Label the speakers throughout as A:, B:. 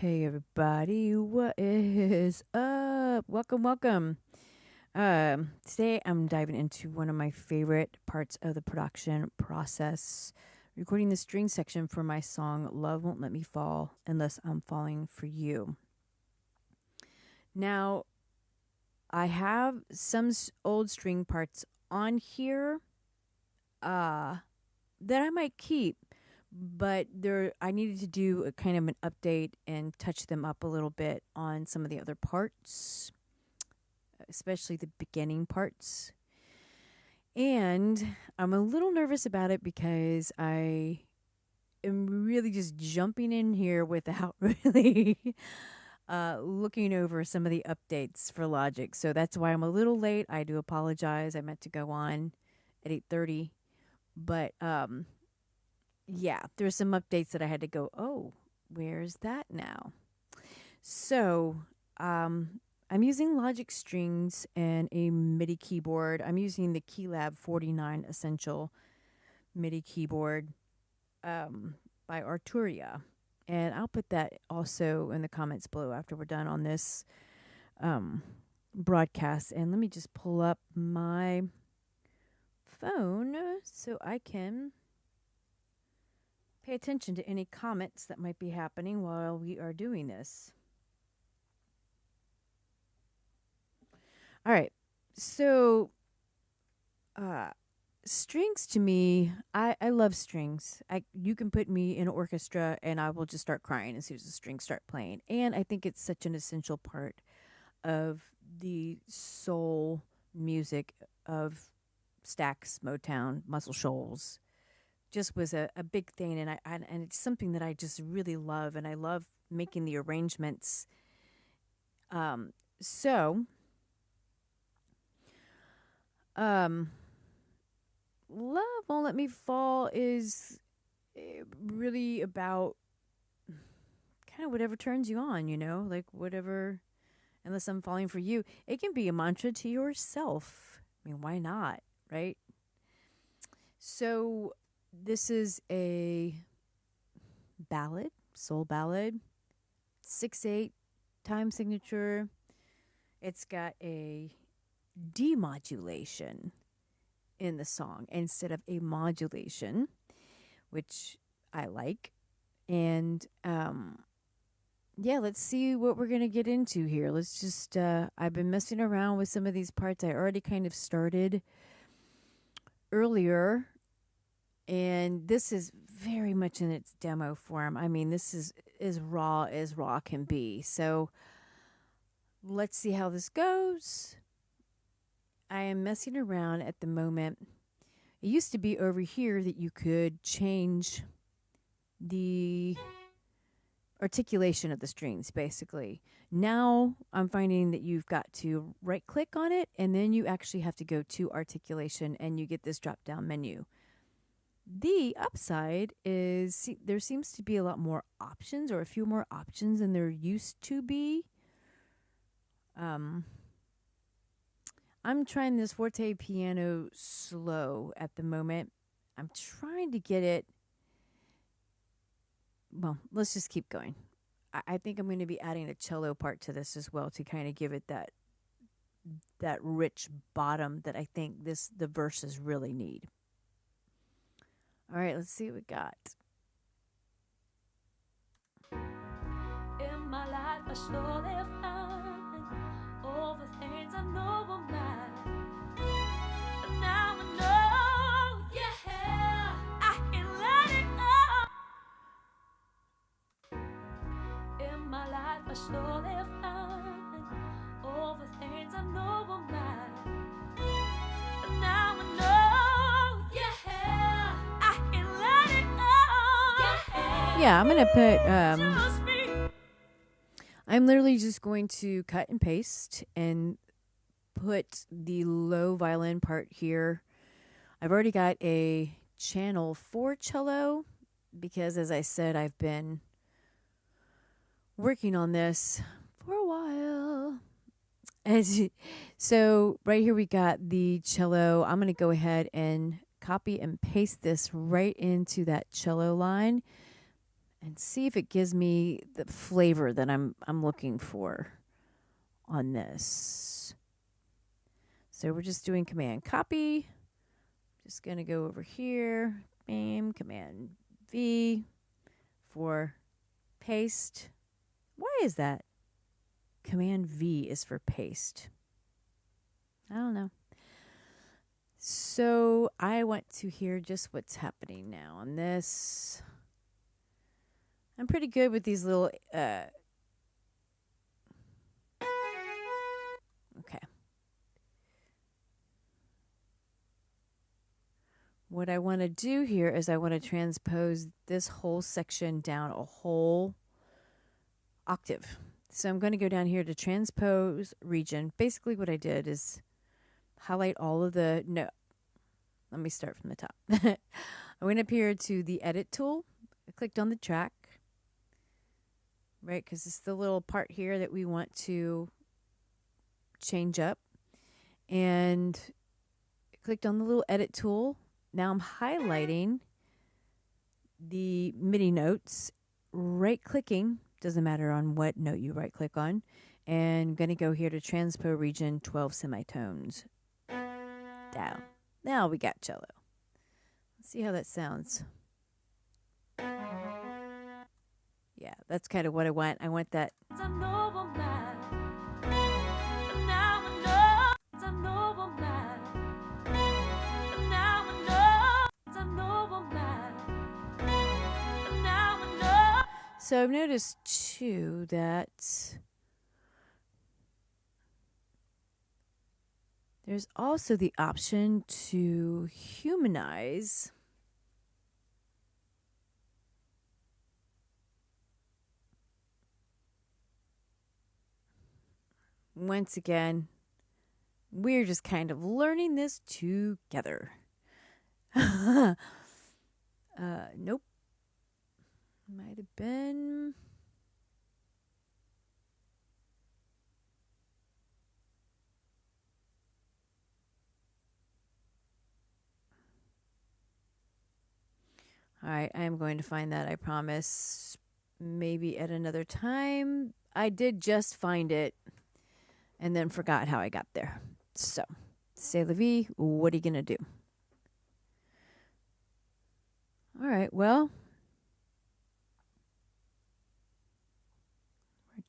A: Hey everybody, what is up? Welcome. Today I'm diving into one of my favorite parts of the production process, recording the string section for my song Love Won't Let Me Fall Unless I'm Falling for You. Now, I have some old string parts on here that I might keep, but I needed to do a kind of an update and touch them up a little bit on some of the other parts, especially the beginning parts. And I'm a little nervous about it because I am really just jumping in here without really looking over some of the updates for Logic. So that's why I'm a little late. I do apologize. I meant to go on at 8:30, but yeah, there's some updates that I had to go, oh, where's that now? So, I'm using Logic strings and a MIDI keyboard. I'm using the Keylab 49 Essential MIDI keyboard by Arturia. And I'll put that also in the comments below after we're done on this broadcast. And let me just pull up my phone so I can pay attention to any comments that might be happening while we are doing this. All right. So, strings to me, I love strings. You can put me in an orchestra and I will just start crying as soon as the strings start playing. And I think it's such an essential part of the soul music of Stax, Motown, Muscle Shoals. Just was a big thing, and it's something that I just really love, and I love making the arrangements. So, Love Won't Let Me Fall is really about kind of whatever turns you on, like whatever, unless I'm falling for you. It can be a mantra to yourself. I mean, why not, right? So, this is a ballad, soul ballad, 6/8 time signature. It's got a demodulation in the song instead of a modulation, which I like. And yeah, let's see what we're going to get into here. Let's just, I've been messing around with some of these parts. I already kind of started earlier. And this is very much in its demo form. I mean, this is as raw can be. So let's see how this goes. I am messing around at the moment. It used to be over here that you could change the articulation of the strings, basically. Now I'm finding that you've got to right click on it, and then you actually have to go to articulation, and you get this drop down menu. The upside is there seems to be a lot more options, or a few more options than there used to be. I'm trying this forte piano slow at the moment. I'm trying to get it. Well, let's just keep going. I think I'm going to be adding a cello part to this as well to kind of give it that rich bottom that I think the verses really need. All right, let's see what we got.
B: In my life, I surely find all the things I know are mine. But now I know, yeah, I can let it go. In my life, I surely find all the things I know are mine. But now I know.
A: Yeah, I'm going to put, I'm literally just going to cut and paste and put the low violin part here. I've already got a channel for cello because, as I said, I've been working on this for a while. So right here we got the cello. I'm going to go ahead and copy and paste this right into that cello line. and see if it gives me the flavor that I'm looking for on this. So we're just doing Command Copy. Just going to go over here. Bam, Command V for paste. Why is that? Command V is for paste. I don't know. So I want to hear just what's happening now on this. I'm pretty good with these little... okay. What I want to do here is I want to transpose this whole section down a whole octave. So I'm going to go down here to transpose region. Basically what I did is highlight all of the... No. Let me start from the top. I went up here to the edit tool. I clicked on the track. Right, because it's the little part here that we want to change up. And I clicked on the little edit tool. Now I'm highlighting the MIDI notes, right-clicking, doesn't matter on what note you right-click on, and I'm going to go here to Transpo Region 12 semitones down. Now we got cello. Let's see how that sounds. Yeah, that's kind of what I want. I want that. So I've noticed too that there's also the option to humanize. Once again, we're just kind of learning this together. Nope. Might have been. All right, I am going to find that, I promise. Maybe at another time. I did just find it and then forgot how I got there. So, c'est la vie, what are you going to do? All right, well.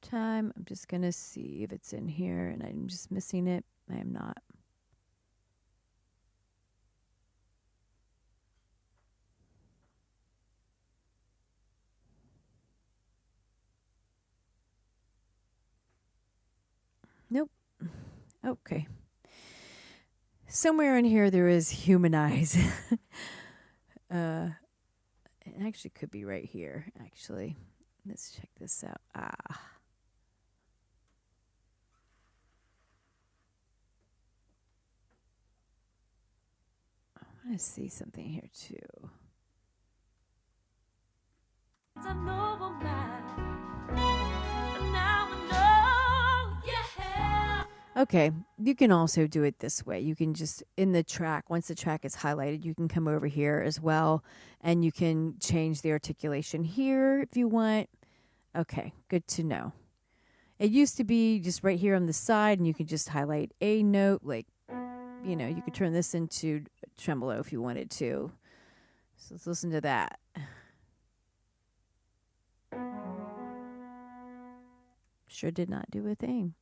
A: Time. I'm just going to see if it's in here and I'm just missing it. I am not. Nope. Okay. Somewhere in here there is humanize. It actually could be right here, actually. Let's check this out. I want to see something here too. Okay, you can also do it this way. You can just, in the track, once the track is highlighted, you can come over here as well, and you can change the articulation here if you want. Okay, good to know. It used to be just right here on the side, and you could just highlight a note, like, you know, you could turn this into tremolo if you wanted to. So let's listen to that. Sure did not do a thing.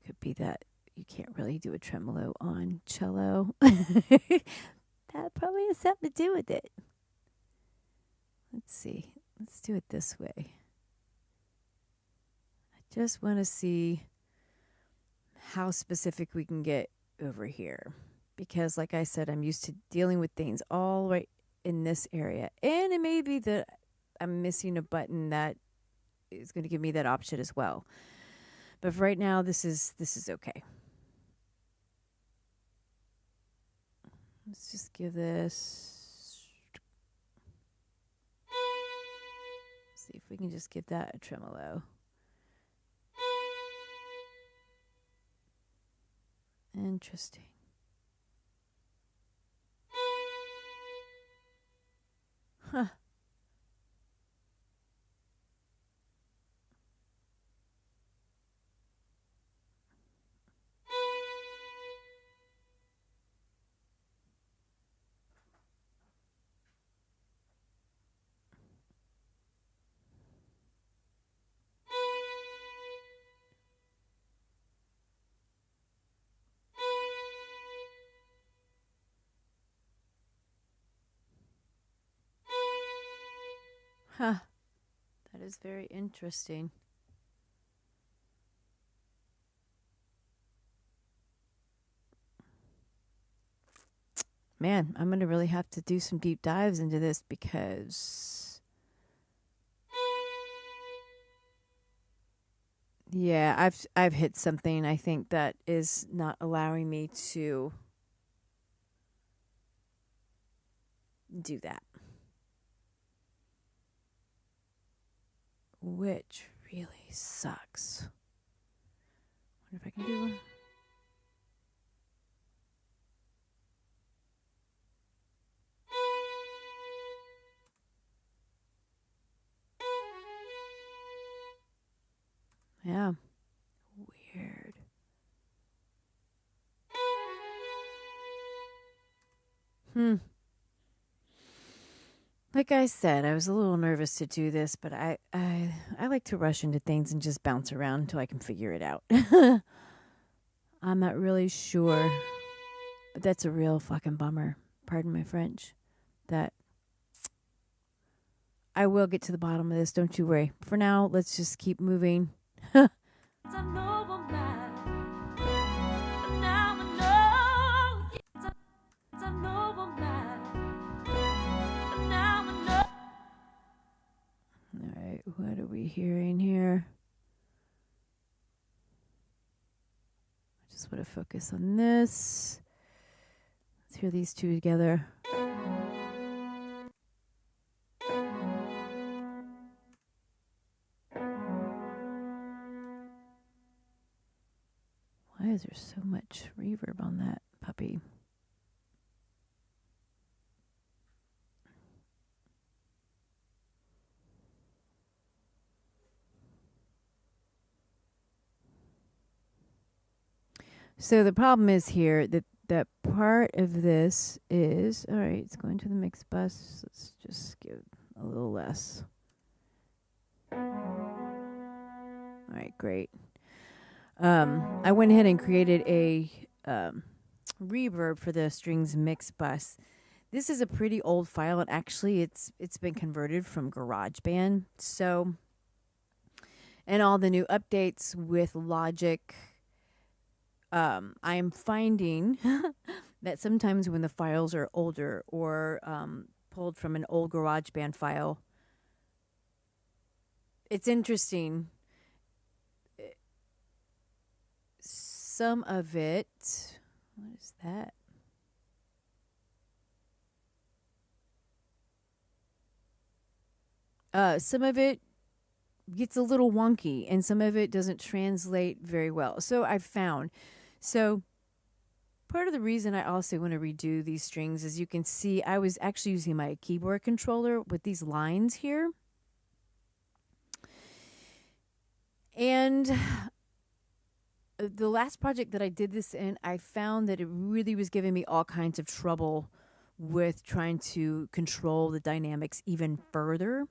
A: Could be that you can't really do a tremolo on cello. That probably has something to do with it. Let's see. Let's do it this way. I just want to see how specific we can get over here. Because like I said, I'm used to dealing with things all right in this area. And it may be that I'm missing a button that is going to give me that option as well. But for right now, this is okay. Let's just give this. See if we can just give that a tremolo. Interesting. Huh. Huh. That is very interesting. Man, I'm going to really have to do some deep dives into this because yeah, I've hit something I think that is not allowing me to do that. Which really sucks. Wonder if I can do one. Yeah. Weird. Like I said, I was a little nervous to do this, but I like to rush into things and just bounce around until I can figure it out. I'm not really sure, but that's a real fucking bummer. Pardon my French. That I will get to the bottom of this. Don't you worry. For now, let's just keep moving. All right, what are we hearing here? I just want to focus on this. Let's hear these two together. Why is there so much reverb on that puppy? So the problem is here that part of this is, all right, it's going to the mix bus. Let's just give a little less. All right, great. I went ahead and created a reverb for the strings mix bus. This is a pretty old file, and actually it's been converted from GarageBand. So, and all the new updates with Logic, I'm finding that sometimes when the files are older or pulled from an old GarageBand file, it's interesting. Some of it, what is that? Some of it gets a little wonky and some of it doesn't translate very well. So I've found. So part of the reason I also want to redo these strings is you can see I was actually using my keyboard controller with these lines here. And the last project that I did this in, I found that it really was giving me all kinds of trouble with trying to control the dynamics even further.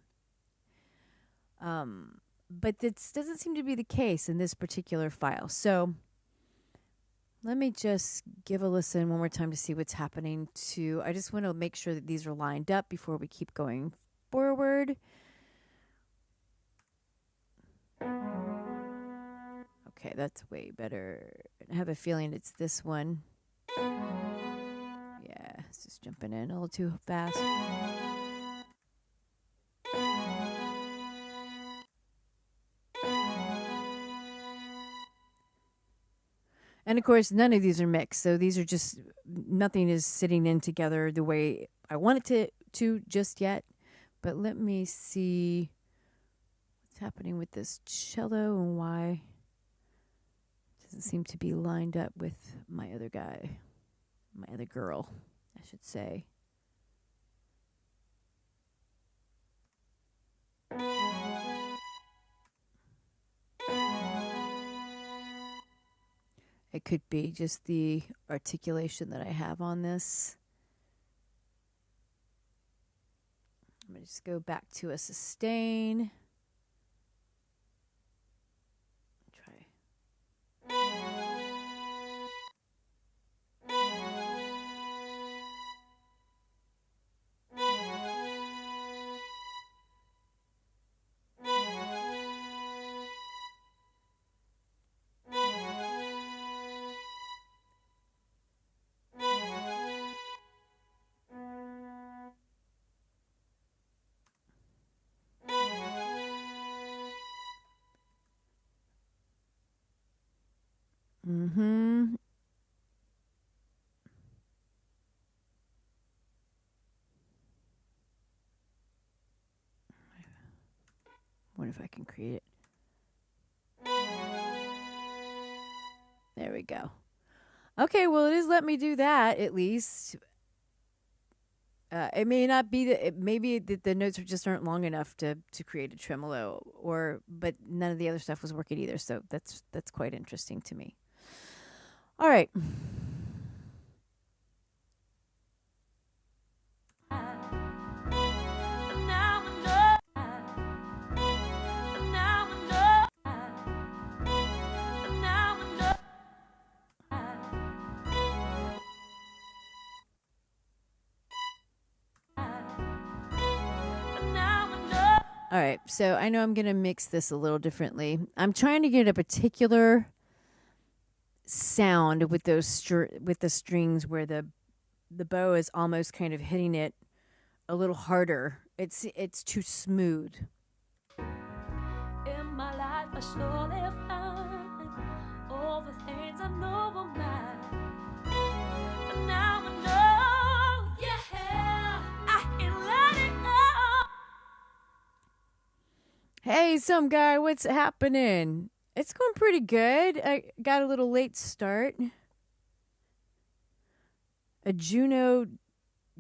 A: But this doesn't seem to be the case in this particular file. So let me just give a listen one more time to see what's happening to. I just want to make sure that these are lined up before we keep going forward. Okay, that's way better. I have a feeling it's this one. Yeah, it's just jumping in a little too fast. And of course, none of these are mixed. So these are just, nothing is sitting in together the way I want it to just yet. But let me see what's happening with this cello and why it doesn't seem to be lined up with my other guy, my other girl, I should say. It could be just the articulation that I have on this. I'm going to just go back to a sustain. Try. Mm-hmm. Wonder if I can create it. There we go. Okay, well, it is let me do that at least. It may not be that maybe the notes just aren't long enough to create a tremolo, but none of the other stuff was working either. So that's quite interesting to me. All right. All right, so I know I'm going to mix this a little differently. I'm trying to get a particular sound with those with the strings where the bow is almost kind of hitting it a little harder. It's too smooth.
B: In my life, I surely find all the things I know were mine. But now I know, yeah, I can let it go.
A: Hey, some guy, what's happening? It's going pretty good. I got a little late start. A Juno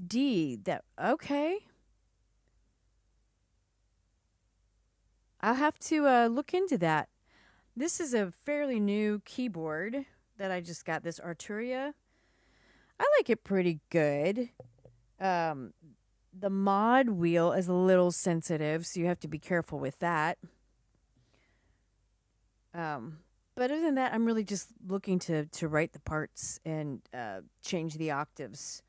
A: D. Okay. I'll have to look into that. This is a fairly new keyboard that I just got, this Arturia. I like it pretty good. The mod wheel is a little sensitive, so you have to be careful with that. But other than that, I'm really just looking to write the parts and change the octaves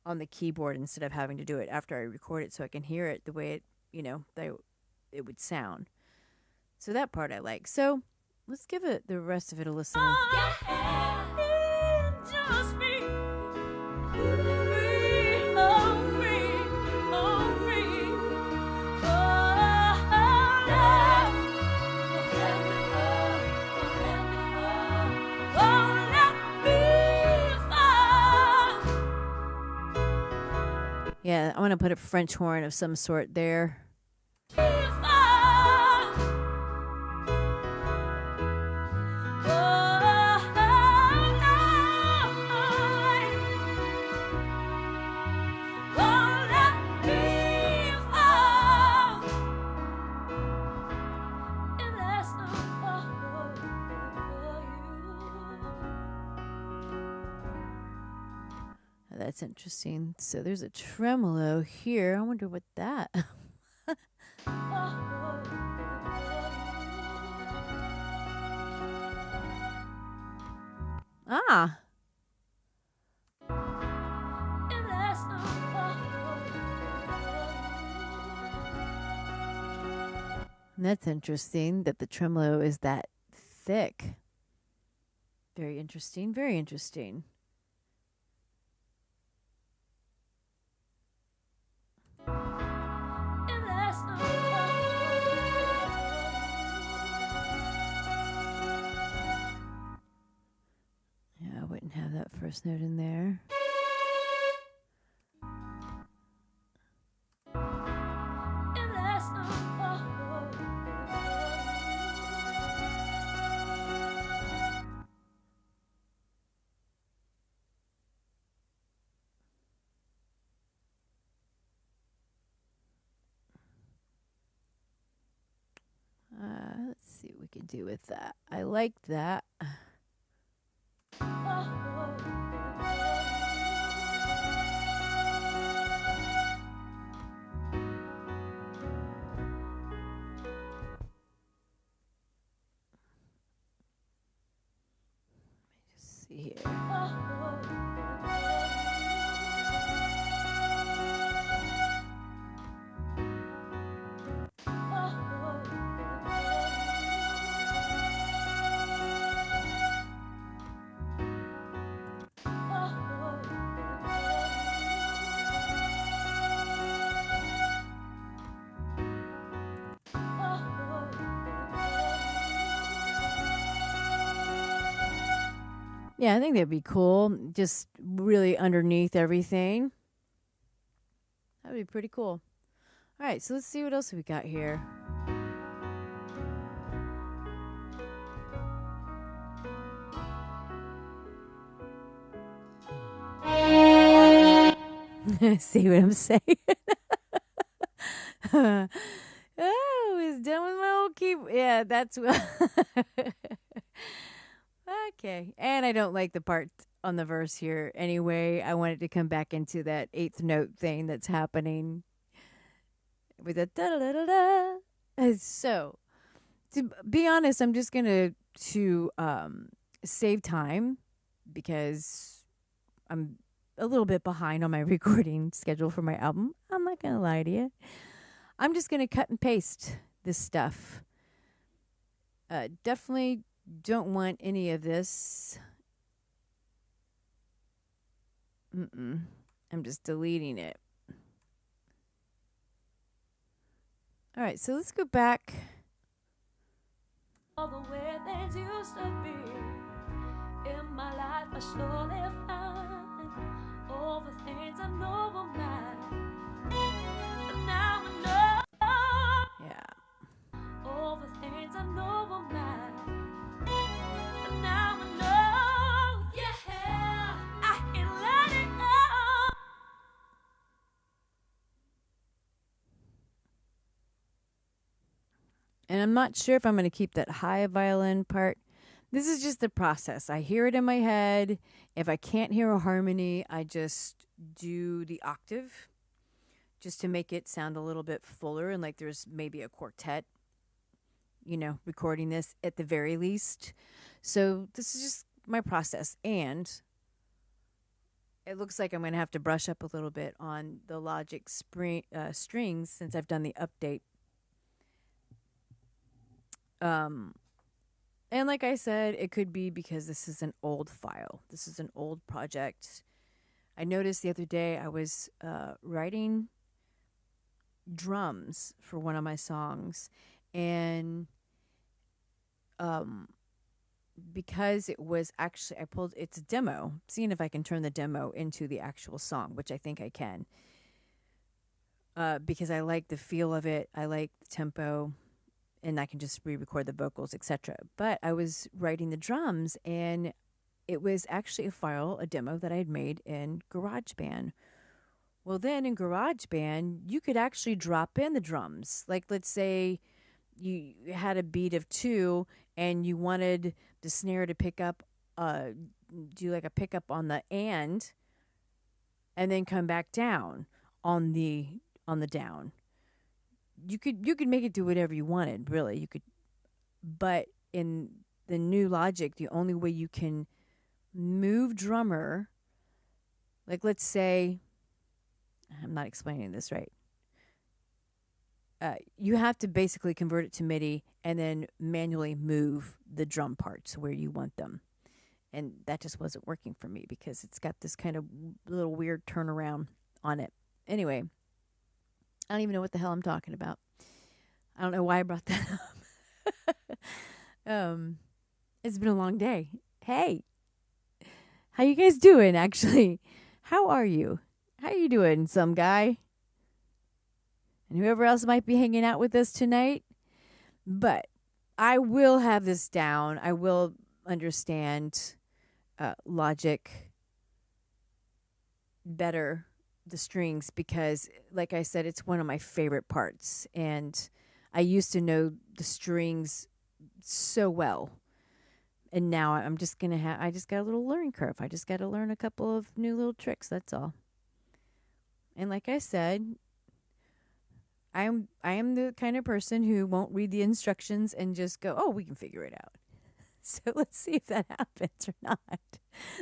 A: on the keyboard instead of having to do it after I record it so I can hear it the way it would sound. So that part I like. So let's give it the rest of it a listen.
B: Just me.
A: Yeah, I want to put a French horn of some sort there. That's interesting. So there's a tremolo here. I wonder what that. Ah. That's interesting that the tremolo is that thick. Very interesting. Very interesting. Yeah, I wouldn't have that first note in there. Let's see what we can do with that. I like that. see here. Yeah, I think that'd be cool. Just really underneath everything. That would be pretty cool. All right, so let's see what else we got here. See what I'm saying? Oh, he's done with my old keyboard. Yeah, that's what. Okay. And I don't like the part on the verse here anyway. I wanted to come back into that eighth note thing that's happening with a da da da da. So, to be honest, I'm just gonna to save time because I'm a little bit behind on my recording schedule for my album. I'm not gonna lie to you. I'm just gonna cut and paste this stuff. Definitely don't want any of this. I'm just deleting it. All right, so let's go back.
B: All the way things used to be in my life, I surely find all the things I know were mine. But now I know,
A: Yeah.
B: all the things I know were mine. But now I know, yeah, I can let it go.
A: And I'm not sure if I'm going to keep that high violin part. This is just the process. I hear it in my head. If I can't hear a harmony, I just do the octave just to make it sound a little bit fuller and like there's maybe a quartet, recording this at the very least. So this is just my process. And it looks like I'm going to have to brush up a little bit on the Logic strings since I've done the update. And like I said, it could be because this is an old file. This is an old project. I noticed the other day I was writing drums for one of my songs, and because it was actually it's a demo, seeing if I can turn the demo into the actual song, which I think I can. Because I like the feel of it, I like the tempo, and I can just re-record the vocals, etc. But I was writing the drums, and it was actually a demo that I had made in GarageBand. Well, then in GarageBand, you could actually drop in the drums. Like, let's say you had a beat of 2, and you wanted the snare to pick up, do like a pickup on the and then come back down on the down. You could make it do whatever you wanted, really. You could, but in the new Logic, the only way you can move drummer, like let's say, I'm not explaining this right. You have to basically convert it to MIDI and then manually move the drum parts where you want them. And that just wasn't working for me because it's got this kind of little weird turnaround on it. Anyway, I don't even know what the hell I'm talking about. I don't know why I brought that up. It's been a long day. Hey, how you guys doing, actually? How are you? How you doing, some guy? And whoever else might be hanging out with us tonight. But I will have this down. I will understand Logic better, the strings, because like I said, it's one of my favorite parts, and I used to know the strings so well, and now I'm just gonna I just got a little learning curve. I just got to learn a couple of new little tricks, that's all. And like I said, I am the kind of person who won't read the instructions and just go, oh, we can figure it out. So let's see if that happens or not.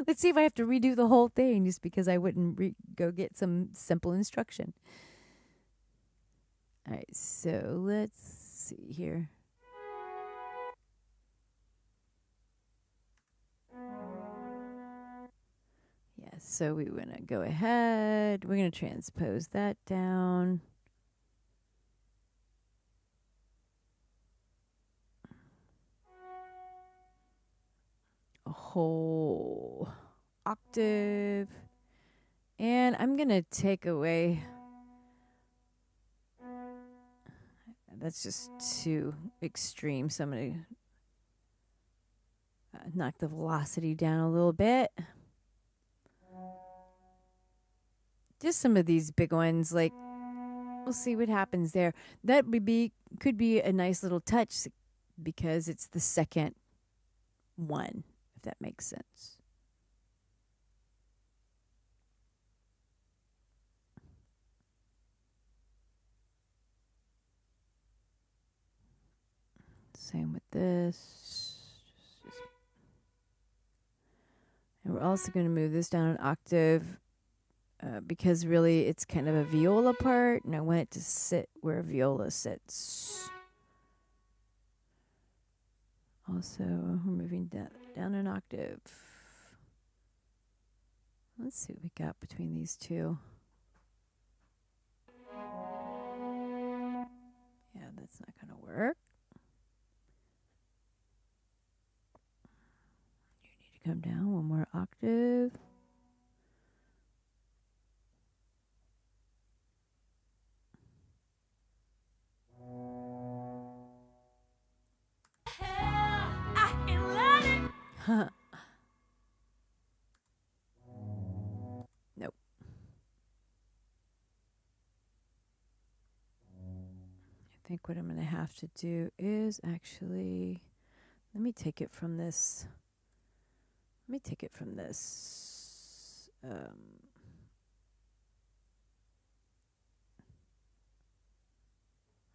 A: Let's see if I have to redo the whole thing just because I wouldn't go get some simple instruction. All right, so let's see here. Yeah, so we want to go ahead. We're going to transpose that down. A whole octave. And I'm going to take away. That's just too extreme. So I'm going to knock the velocity down a little bit. Just some of these big ones, like, we'll see what happens there. That could be a nice little touch because it's the second one, if that makes sense. Same with this. And we're also going to move this down an octave because really it's kind of a viola part, and I want it to sit where a viola sits. Also, we're moving down an octave. Let's see what we got between these two. Yeah, that's not going to work. You need to come down one more octave. Nope. I think what I'm going to have to do is actually, let me take it from this.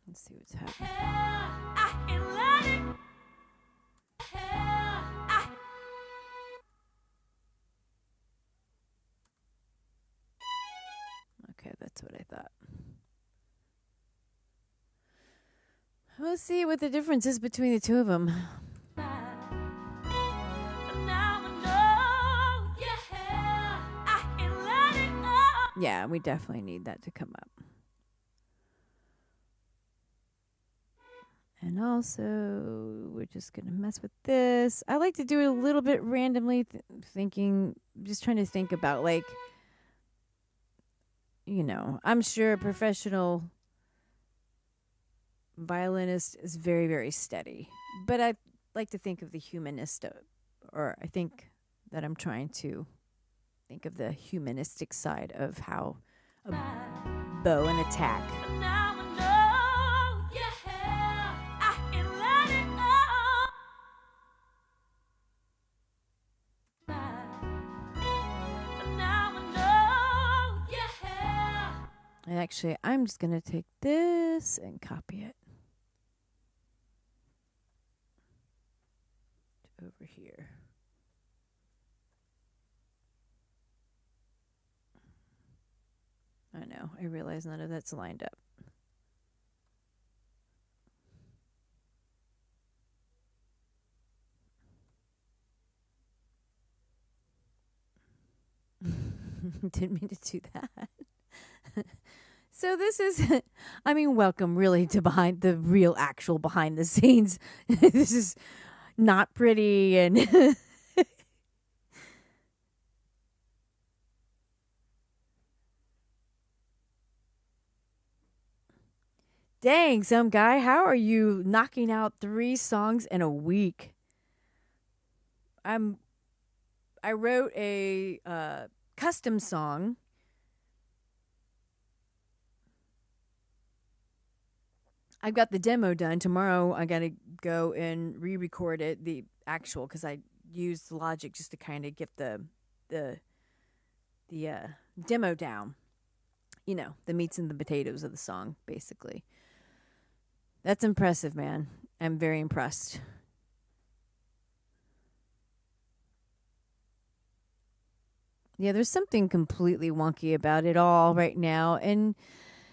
A: Let's see what's happening. Okay, that's what I thought. Let's see what the difference is between the two of them. Yeah, we definitely need that to come up. And also, we're just going to mess with this. I like to do it a little bit randomly, just trying to think about, like, I'm sure a professional violinist is very, very steady. But I like to think of the humanist, or I think that I'm trying to think of the humanistic side of how a bow and attack. And actually, I'm just going to take this and copy it over here. I know. I realize none of that's lined up. Didn't mean to do that. So this is, welcome really to behind the scenes. This is not pretty and dang, some guy, how are you knocking out 3 songs in a week? I wrote a custom song. I've got the demo done. Tomorrow I got to go and re-record it, the actual, because I used Logic just to kind of get the demo down. The meats and the potatoes of the song, basically. That's impressive, man. I'm very impressed. Yeah, there's something completely wonky about it all right now. And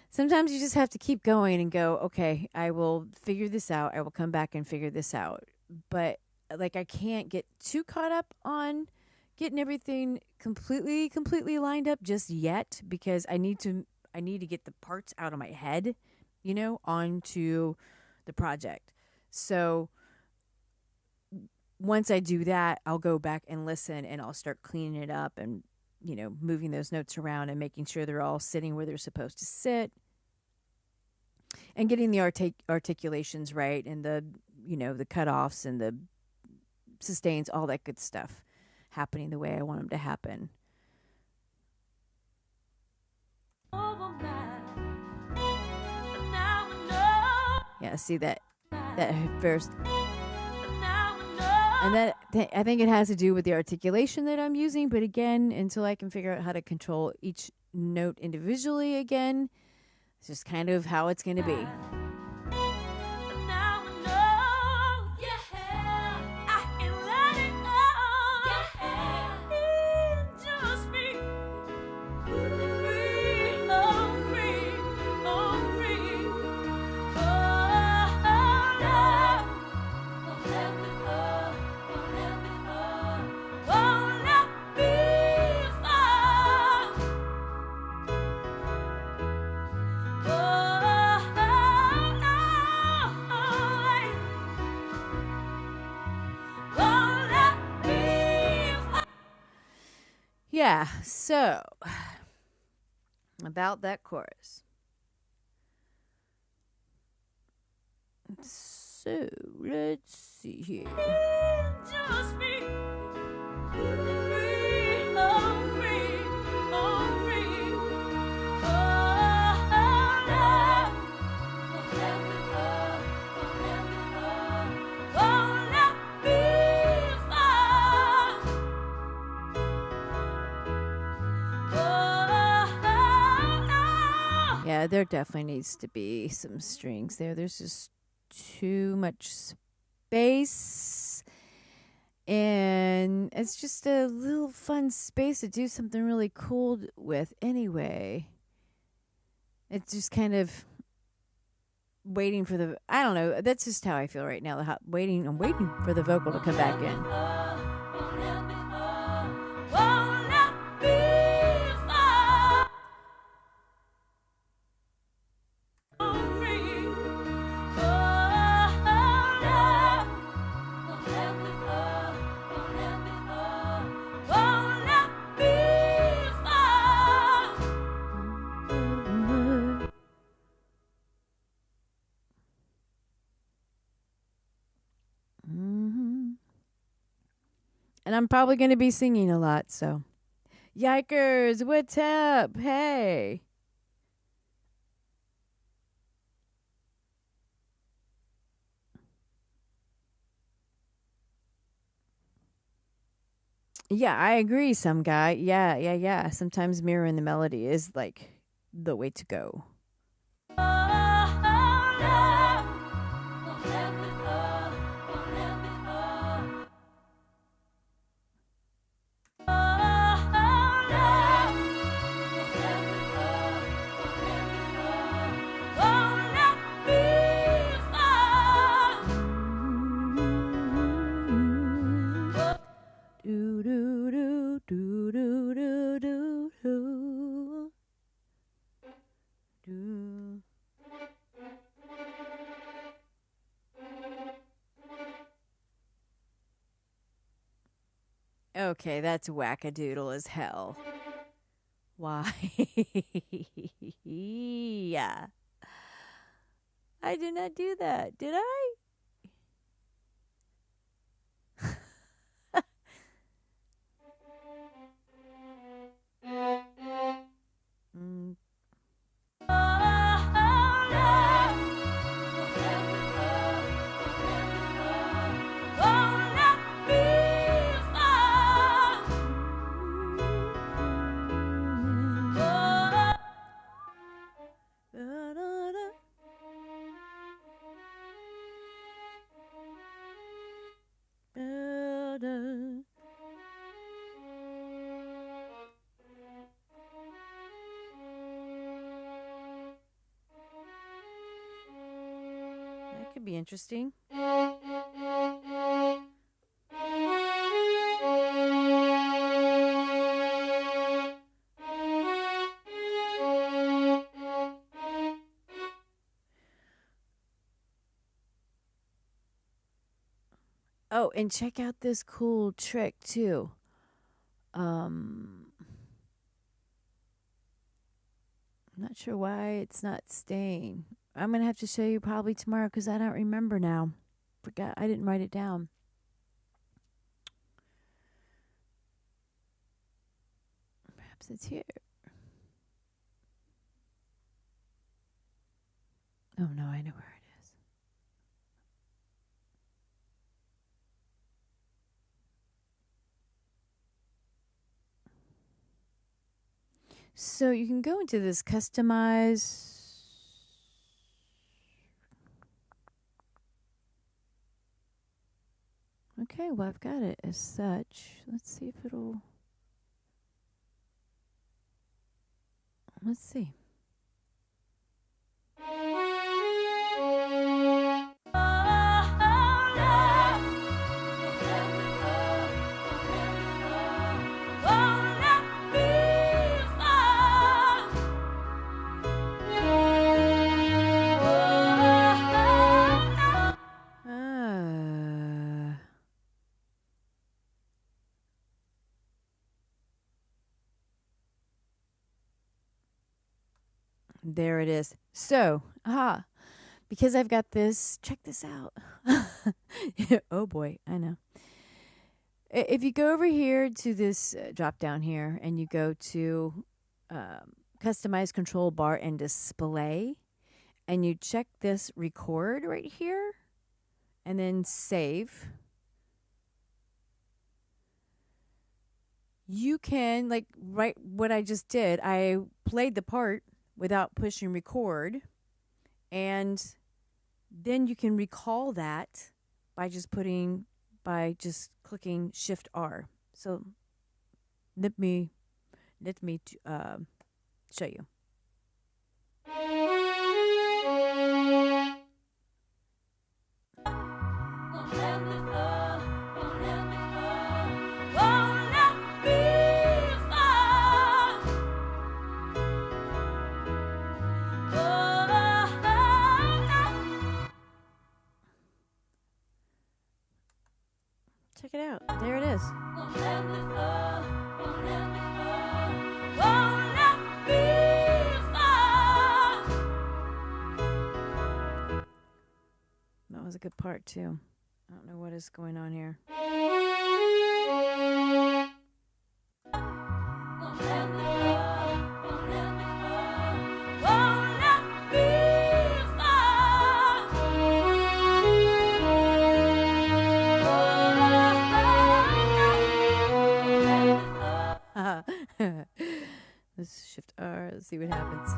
A: sometimes you just have to keep going and go, okay, I will figure this out. I will come back and figure this out. But like, I can't get too caught up on getting everything completely lined up just yet, because I need to get the parts out of my head, onto the project. So once I do that, I'll go back and listen, and I'll start cleaning it up and, moving those notes around and making sure they're all sitting where they're supposed to sit, and getting the articulations right, and the cutoffs and the sustains, all that good stuff happening the way I want them to happen. Yeah, see that first, and I think it has to do with the articulation that I'm using. But again, until I can figure out how to control each note individually again, it's just kind of how it's going to be. Yeah, so about that chorus. So let's see here. Just be free, oh, free, oh, free. Oh, love, won't let me fall. Yeah, there definitely needs to be some strings there. There's just too much space. And it's just a little fun space to do something really cool with anyway. It's just kind of waiting for I don't know. That's just how I feel right now. I'm waiting for the vocal to come back in. And I'm probably going to be singing a lot, so. Yikers, what's up? Hey. Yeah, I agree, some guy. Yeah. Sometimes mirroring the melody is like the way to go. Okay, that's wackadoodle as hell. Why? Yeah. I did not do that, did I? Mm. Could be interesting. Oh, and check out this cool trick too. I'm not sure why it's not staying. I'm gonna have to show you probably tomorrow because I don't remember now. Forgot I didn't write it down. Perhaps it's here. Oh no, I know where it is. So you can go into this customize. Okay, well, I've got it as such. Let's see if it'll. Let's see. There it is. So, because I've got this, check this out. Oh boy, I know. If you go over here to this drop down here and you go to customize control bar and display, and you check this record right here and then save, you can, like, right what I just did, I played the part without pushing record, and then you can recall that by just clicking Shift R. So let me show you. Check it out. There it is. That was a good part too. I don't know what is going on here. Let's Shift R. Let's see what happens.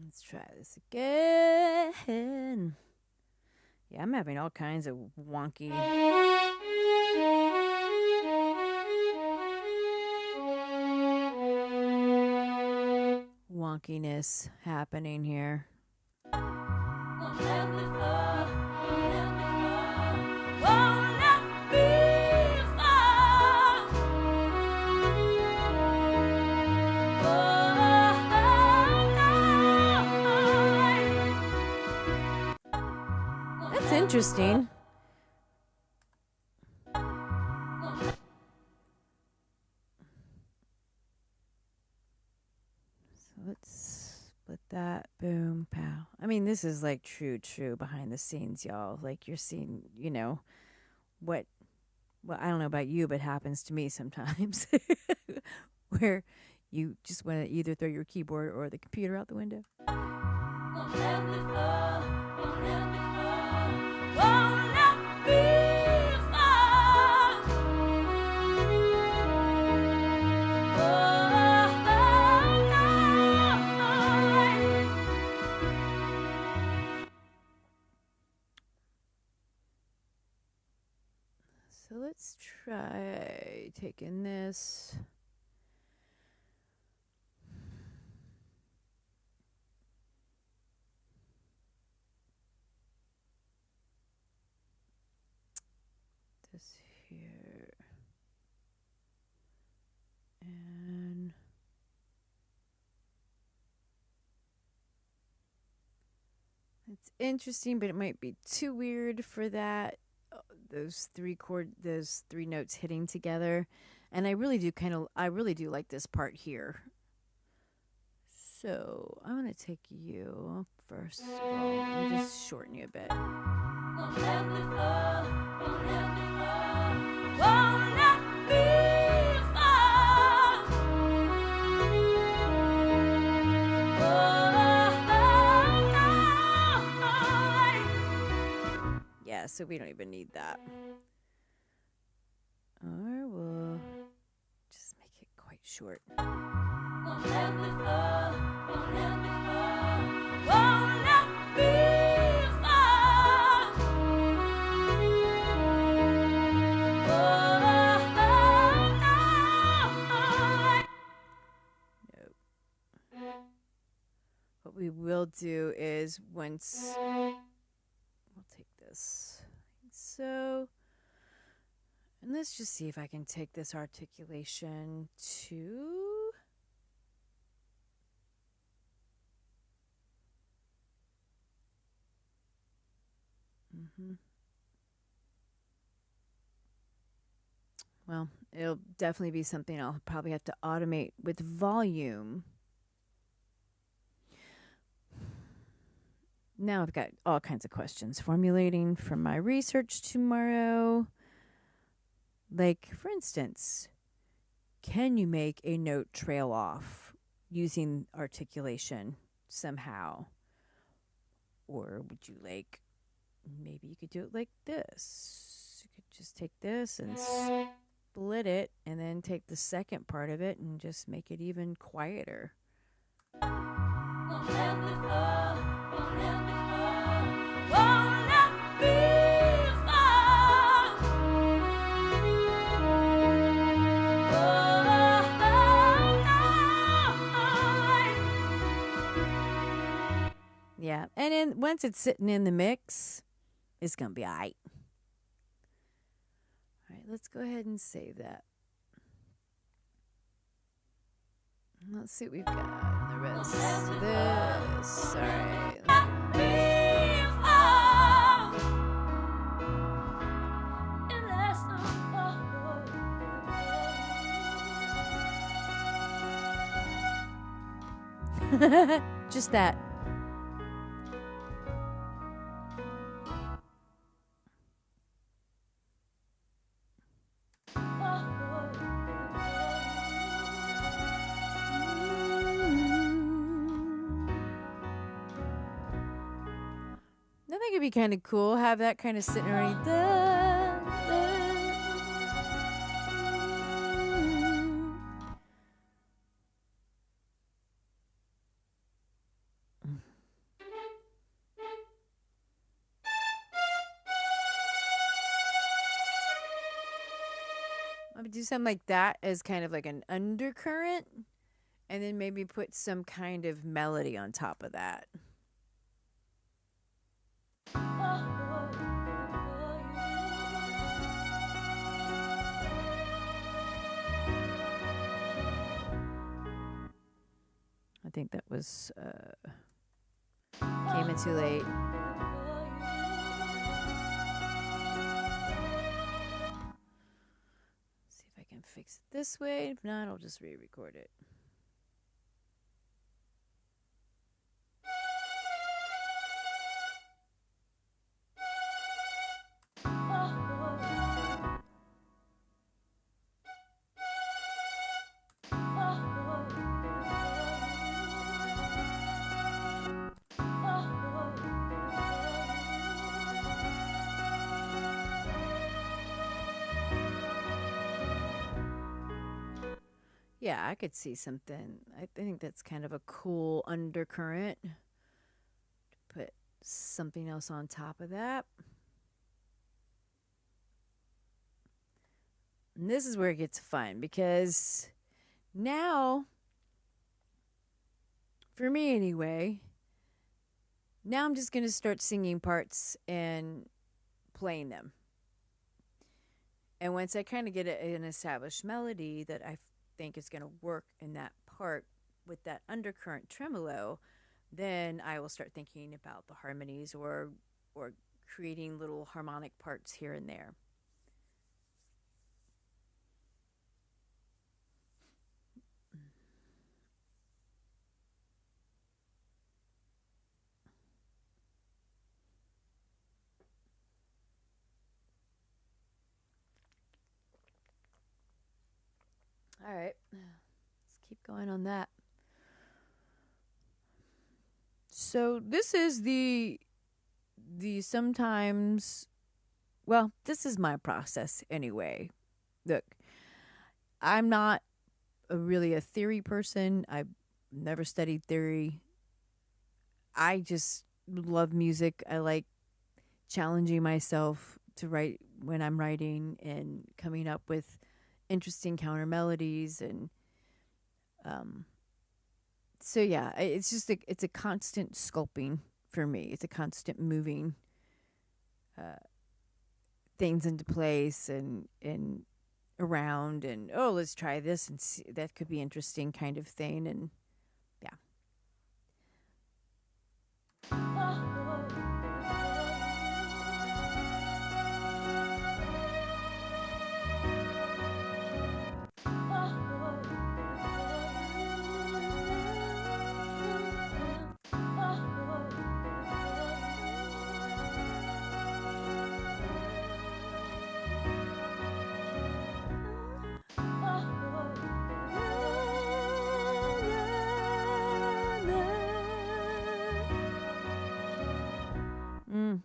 A: Let's try this again. Yeah, I'm having all kinds of wonkiness happening here. That's interesting. So let's split that. Boom, pow. I mean, this is like true behind the scenes, y'all. Like, you're seeing, what, well, I don't know about you, but happens to me sometimes where you just want to either throw your keyboard or the computer out the window. So let's try taking this. This here. And it's interesting, but it might be too weird for that. Those three notes hitting together. And I really do like this part here. So I'm going to take you first of all and just shorten you a bit.
B: Won't let me fall, won't let me fall, won't let me fall.
A: Yeah, so we don't even need that. Or we'll just make it quite short.
B: Won't let me fall, won't let me fall, won't let me fall.
A: Nope. What we will do is once we'll take this like so. And let's just see if I can take this articulation to Well, it'll definitely be something I'll probably have to automate with volume. Now I've got all kinds of questions formulating for my research tomorrow. Like, for instance, can you make a note trail off using articulation somehow? Or would you maybe you could do it like this. You could just take this and split it and then take the second part of it and just make it even quieter.
B: Won't let me fall, won't let me fall, won't let me fall.
A: Yeah, and then once it's sitting in the mix, it's going to be all right. All right, let's go ahead and save that. Let's see what we've got in the rest of this. All right. Just that. I think it'd be kind of cool. Have that kind of sitting right there. I would do something like that as kind of like an undercurrent, and then maybe put some kind of melody on top of that. I think that was came in too late. See if I can fix it this way. If not, I'll just re-record it. Yeah, I could see something. I think that's kind of a cool undercurrent. Put something else on top of that. And this is where it gets fun because now, for me anyway, now I'm just going to start singing parts and playing them. And once I kind of get an established melody that I think is going to work in that part with that undercurrent tremolo, then I will start thinking about the harmonies or creating little harmonic parts here and there. All right, let's keep going on that. So this is the sometimes, well, this is my process anyway. Look, I'm not really a theory person. I've never studied theory. I just love music. I like challenging myself to write when I'm writing and coming up with interesting counter melodies and so yeah, it's just it's a constant sculpting for me. It's a constant moving things into place and around and oh, let's try this and see, that could be interesting kind of thing. And yeah. Mm.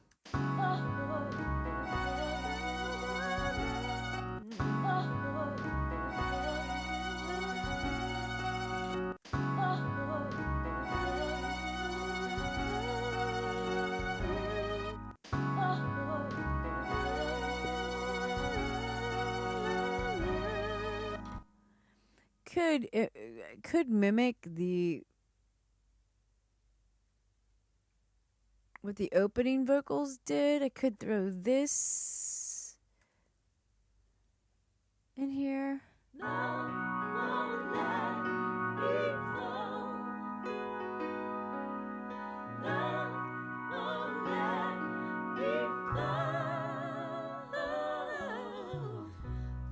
A: Could mimic the what the opening vocals did. I could throw this in here.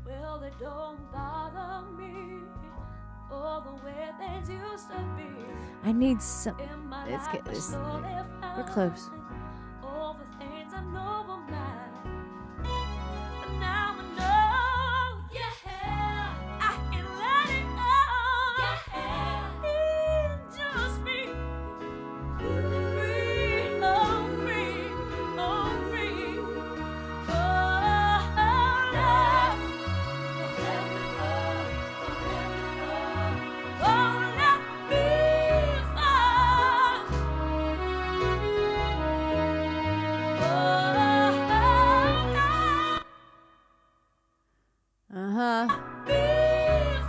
B: Well, they don't bother me all the way things used to be.
A: I need some. Let's get this. We're close.
B: All the things I know were mine. But now I know, yeah, I can let it go. Yeah, just be free, oh, free, oh, free. Oh, love, oh, let me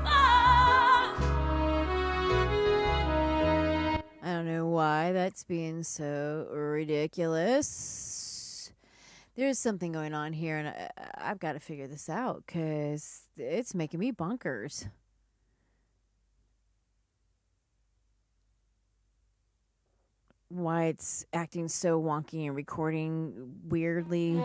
B: fall.
A: I don't know why that's being so ridiculous. There's something going on here, and I've got to figure this out because it's making me bonkers. Why it's acting so wonky and recording weirdly.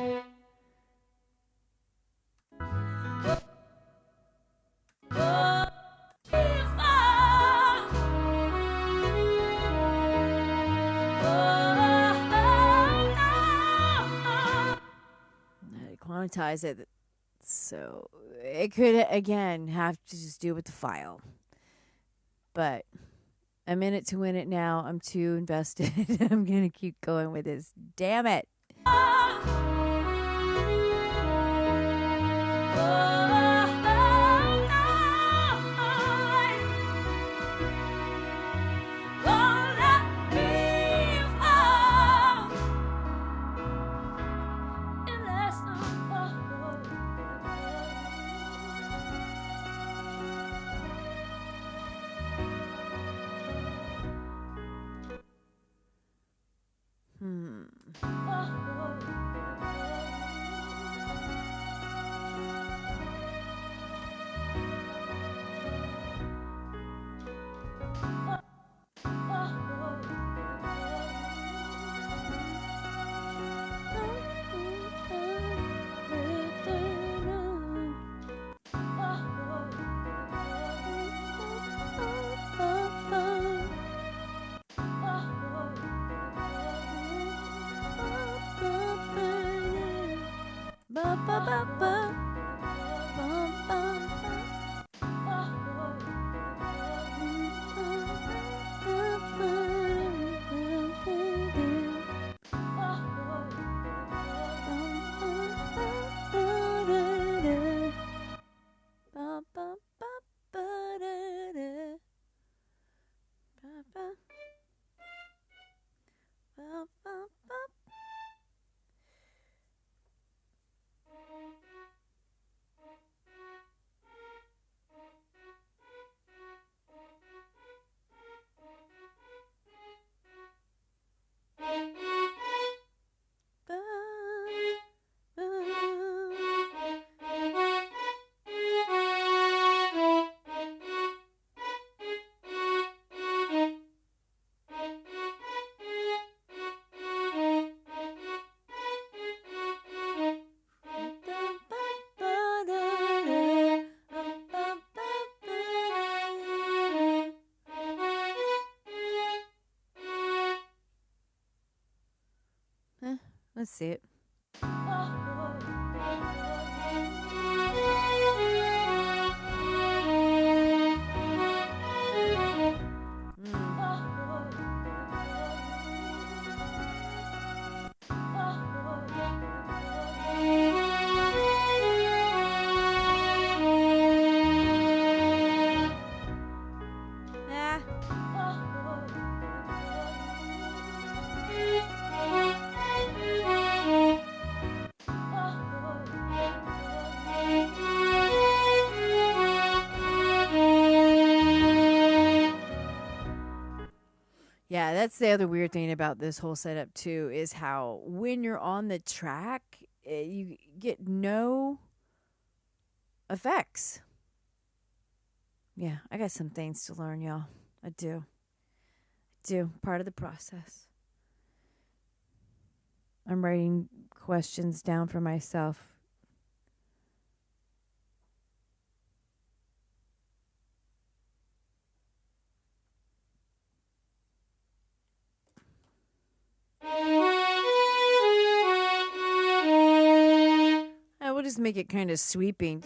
A: Quantize it, so it could again have to just do with the file, but I'm in it to win it now. I'm too invested. I'm gonna keep going with this, damn it. Let's see it. Yeah, that's the other weird thing about this whole setup too, is how when you're on the track, you get no effects. Yeah, I got some things to learn, y'all. I do. Part of the process. I'm writing questions down for myself. I will just make it kind of sweeping.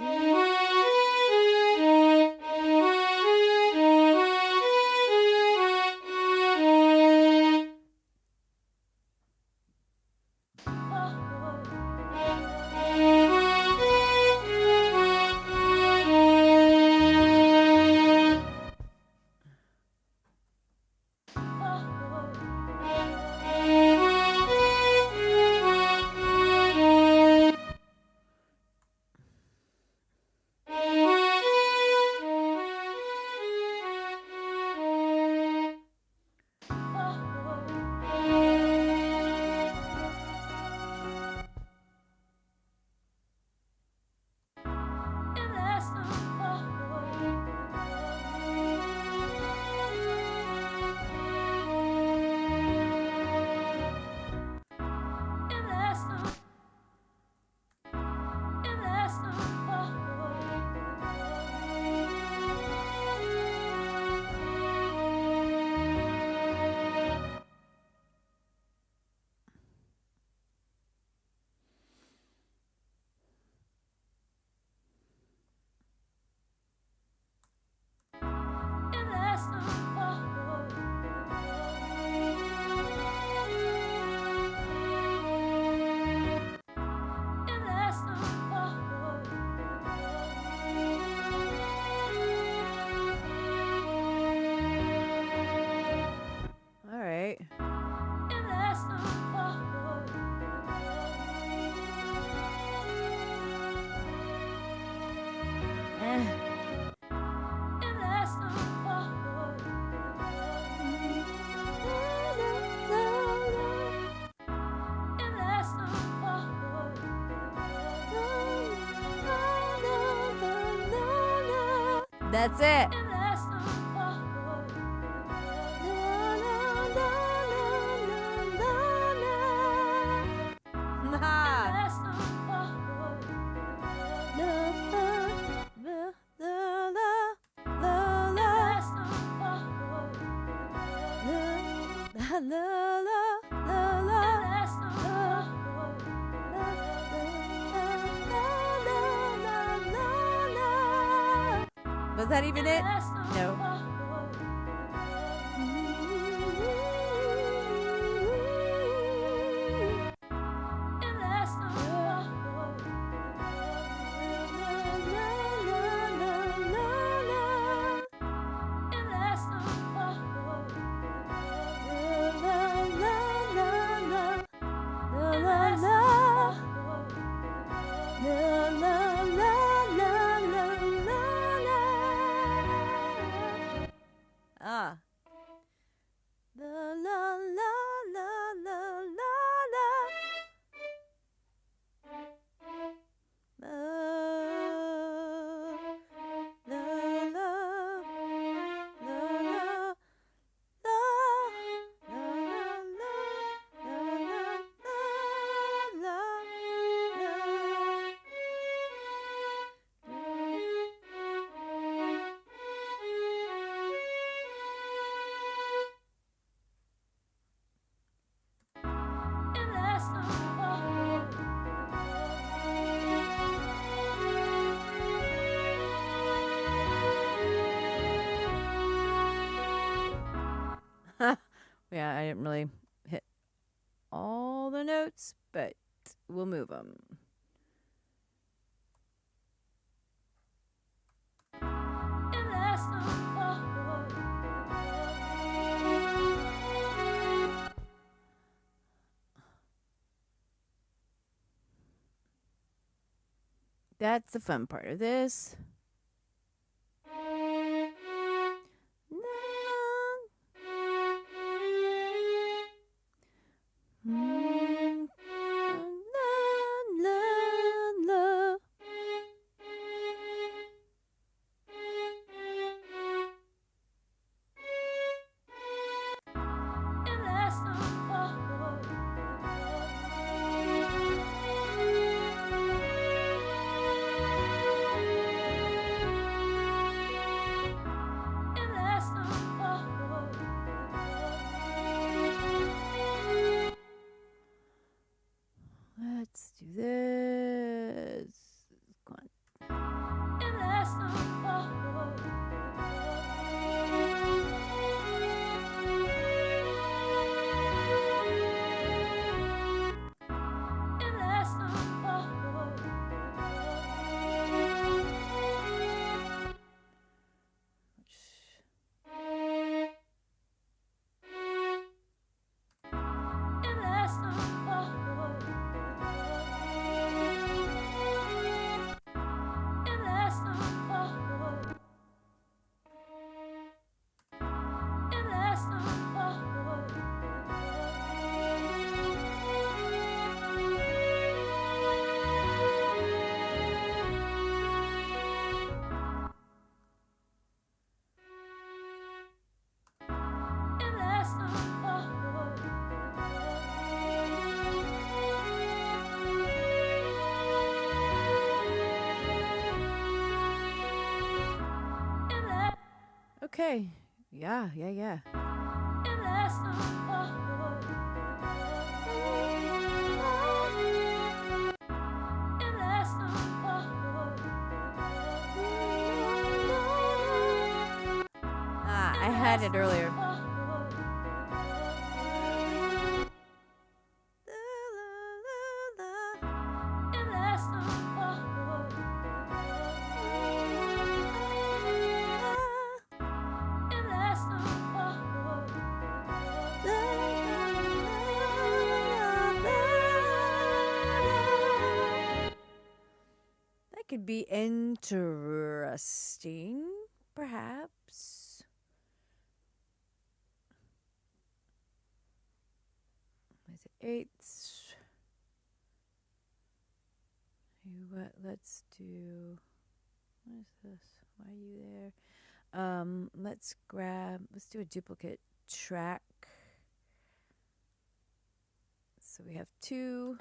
A: All right. That's it. Was that even it? No. Ah. La la la la la la la. La la la Yeah, I didn't really hit all the notes, but we'll move them. That's the fun part of this. Let's do this. Come on. Okay. Yeah. I had it earlier. That could be interesting, perhaps. Is it eighths? What? Let's do. What is this? Why are you there? Let's do a duplicate track. So we have 2.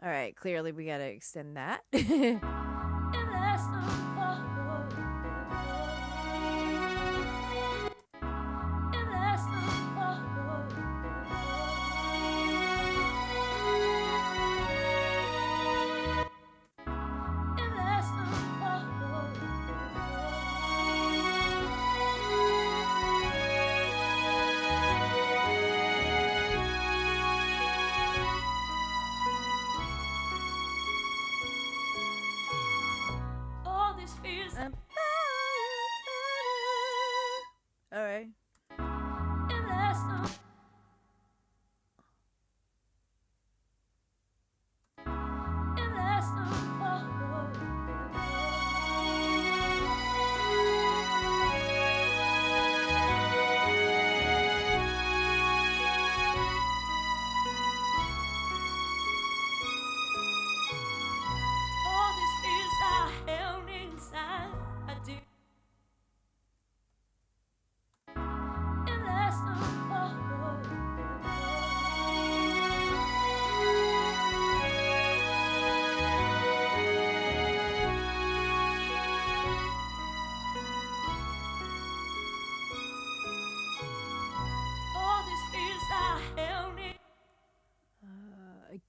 A: All right, clearly we got to extend that. All right.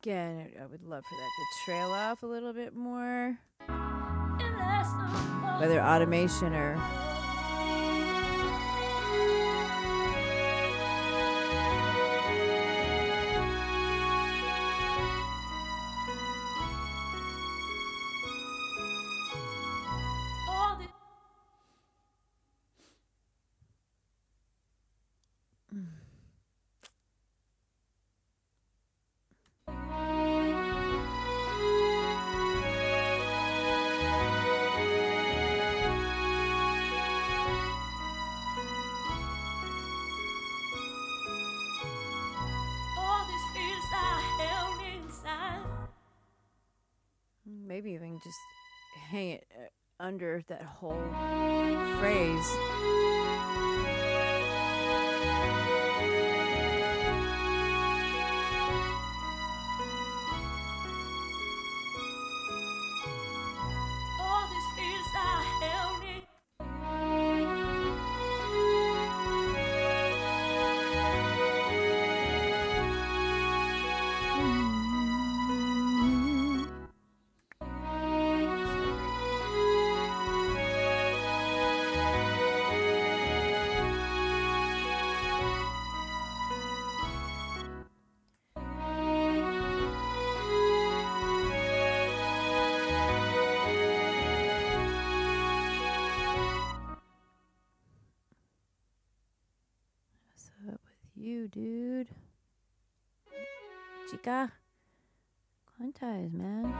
A: Again, I would love for that to trail off a little bit more. Whether automation or... Maybe even just hang it under that whole phrase. You, dude. Chica. Quantize, man.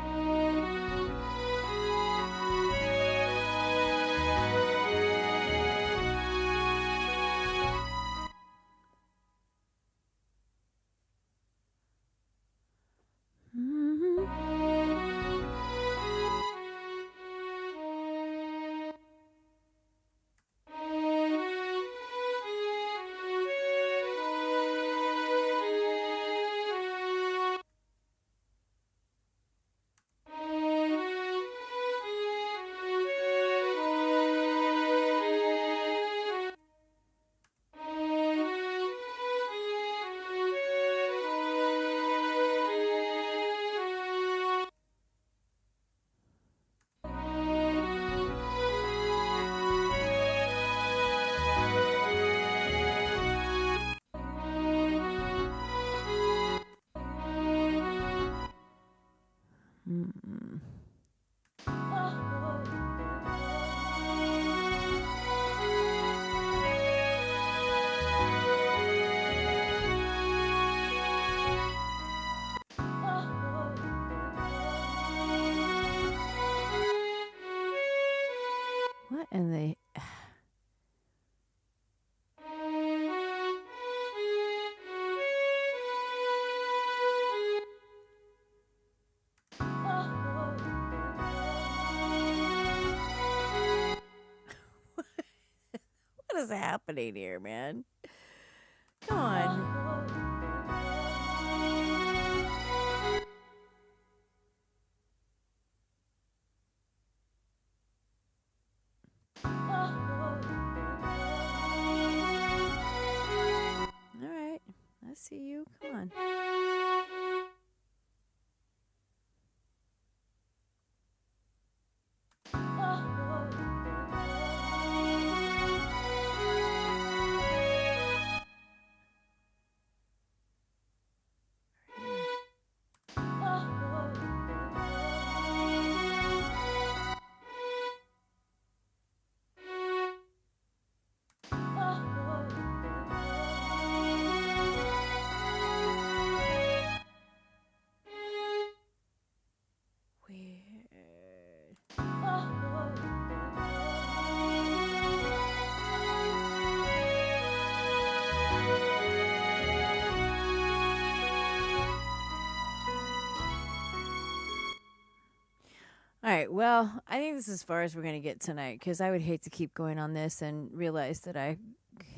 A: What in the... is happening here, man? Come on. All right. I see you. Come on. All right. Well, I think this is as far as we're going to get tonight because I would hate to keep going on this and realize that I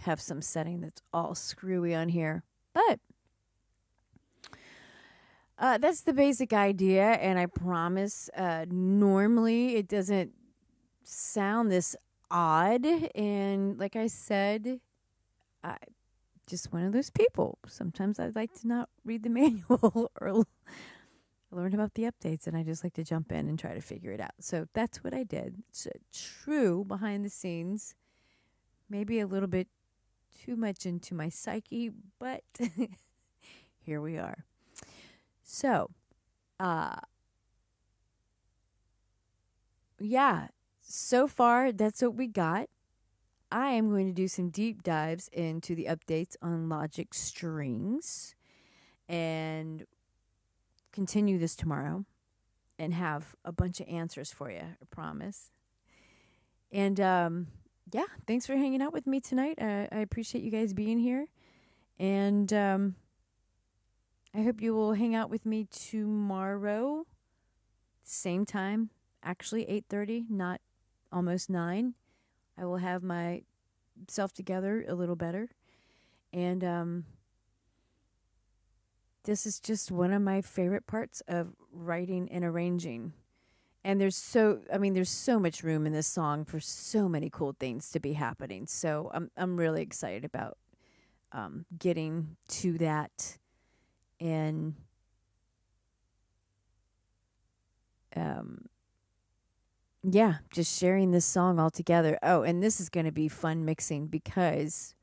A: have some setting that's all screwy on here. But that's the basic idea. And I promise, normally it doesn't sound this odd. And like I said, I just one of those people. Sometimes I'd like to not read the manual or learn about the updates, and I just like to jump in and try to figure it out. So that's what I did. It's true behind the scenes, maybe a little bit too much into my psyche, but here we are. So, yeah, so far that's what we got. I am going to do some deep dives into the updates on Logic Strings and continue this tomorrow and have a bunch of answers for you, I promise. And yeah, thanks for hanging out with me tonight. I appreciate you guys being here. And I hope you will hang out with me tomorrow, same time, actually 8:30, not almost 9. I will have myself together a little better. And this is just one of my favorite parts of writing and arranging. And there's so much room in this song for so many cool things to be happening. So I'm really excited about getting to that and yeah, just sharing this song all together. Oh, and this is going to be fun mixing because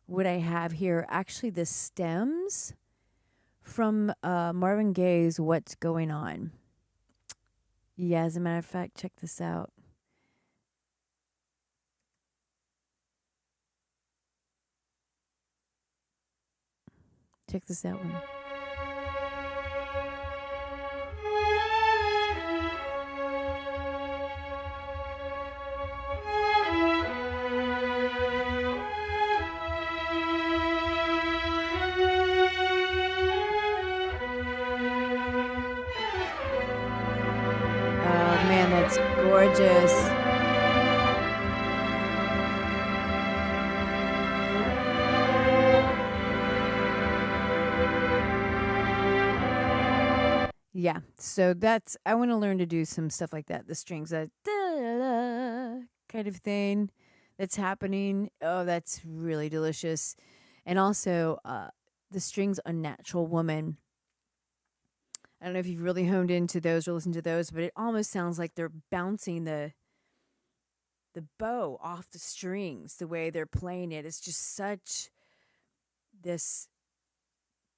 A: what I have here, actually the stems from Marvin Gaye's What's Going On. Yeah, as a matter of fact, check this out. Check this out one. Oh man, that's gorgeous. Yeah, so that's I want to learn to do some stuff like that. The strings, that kind of thing that's happening. Oh, that's really delicious. And also, the strings on Natural Woman. I don't know if you've really honed into those or listened to those, but it almost sounds like they're bouncing the bow off the strings. The way they're playing it, it's just such this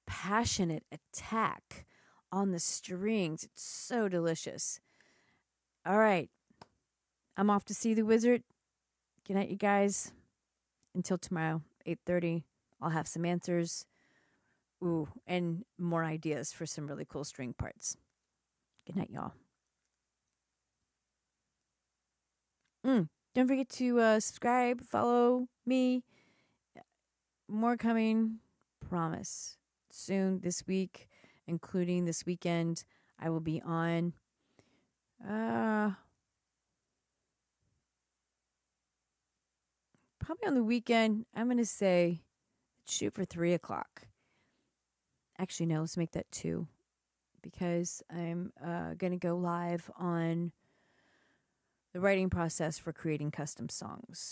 A: passionate attack on the strings. It's so delicious. All right. I'm off to see the wizard. Good night, you guys. Until tomorrow, 8:30. I'll have some answers. Ooh, and more ideas for some really cool string parts. Good night, y'all. Don't forget to subscribe, follow me. More coming. Promise. Soon this week, including this weekend, I will be on probably on the weekend. I'm going to say shoot for 3:00. Actually, no, let's make that 2 because I'm going to go live on the writing process for creating custom songs.